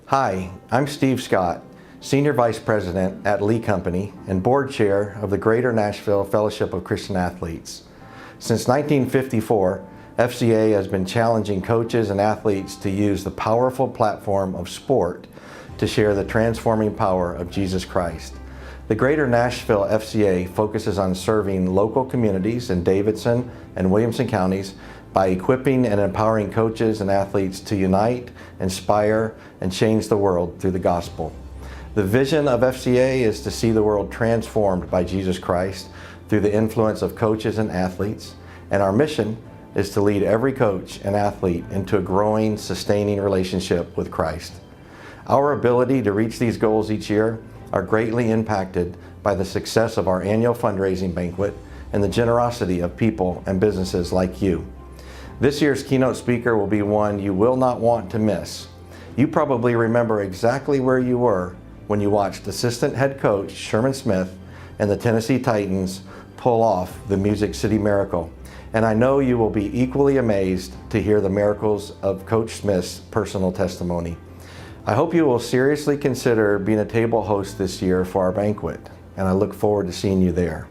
Hi, I'm Steve Scott, Senior Vice President at Lee Company and Board Chair of the Greater Nashville Fellowship of Christian Athletes. Since 1954, FCA has been challenging coaches and athletes to use the powerful platform of sport to share the transforming power of Jesus Christ. The Greater Nashville FCA focuses on serving local communities in Davidson and Williamson counties by equipping and empowering coaches and athletes to unite, inspire, and change the world through the gospel. The vision of FCA is to see the world transformed by Jesus Christ through the influence of coaches and athletes, and our mission is to lead every coach and athlete into a growing, sustaining relationship with Christ. Our ability to reach these goals each year are greatly impacted by the success of our annual fundraising banquet and the generosity of people and businesses like you. This year's keynote speaker will be one you will not want to miss. You probably remember exactly where you were when you watched assistant head coach Sherman Smith and the Tennessee Titans pull off the Music City Miracle. And I know you will be equally amazed to hear the miracles of Coach Smith's personal testimony. I hope you will seriously consider being a table host this year for our banquet, and I look forward to seeing you there.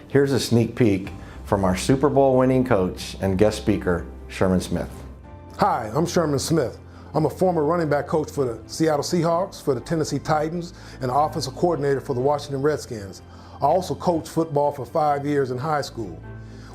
Here's a sneak peek from our Super Bowl winning coach and guest speaker, Sherman Smith. Hi, I'm Sherman Smith. I'm a former running back coach for the Seattle Seahawks, for the Tennessee Titans, and offensive coordinator for the Washington Redskins. I also coached football for 5 years in high school.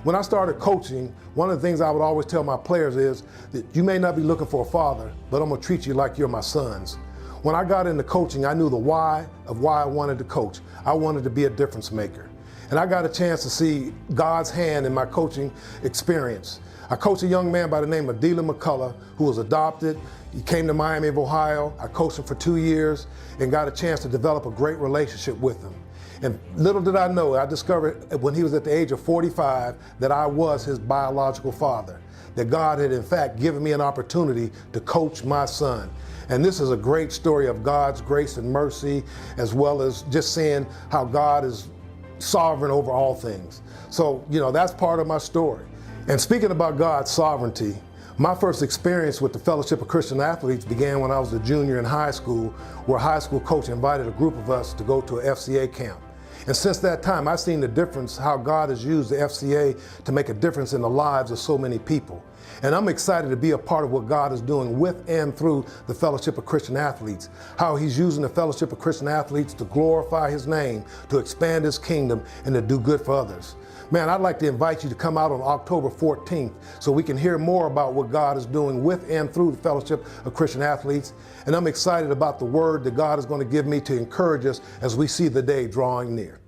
When I started coaching, one of the things I would always tell my players is that you may not be looking for a father, but I'm gonna treat you like you're my sons. When I got into coaching, I knew the why of why I wanted to coach. I wanted to be a difference maker. And I got a chance to see God's hand in my coaching experience. I coached a young man by the name of Dylan McCullough, who was adopted. He came to Miami of Ohio. I coached him for 2 years and got a chance to develop a great relationship with him. And little did I know, I discovered when he was at the age of 45 that I was his biological father, that God had in fact given me an opportunity to coach my son. And this is a great story of God's grace and mercy, as well as just seeing how God is sovereign over all things. So, that's part of my story. And speaking about God's sovereignty, my first experience with the Fellowship of Christian Athletes began when I was a junior in high school, where a high school coach invited a group of us to go to an FCA camp. And since that time, I've seen the difference, how God has used the FCA to make a difference in the lives of so many people. And I'm excited to be a part of what God is doing with and through the Fellowship of Christian Athletes, how He's using the Fellowship of Christian Athletes to glorify His name, to expand His kingdom, and to do good for others. Man, I'd like to invite you to come out on October 14th so we can hear more about what God is doing with and through the Fellowship of Christian Athletes. And I'm excited about the word that God is going to give me to encourage us as we see the day drawing near.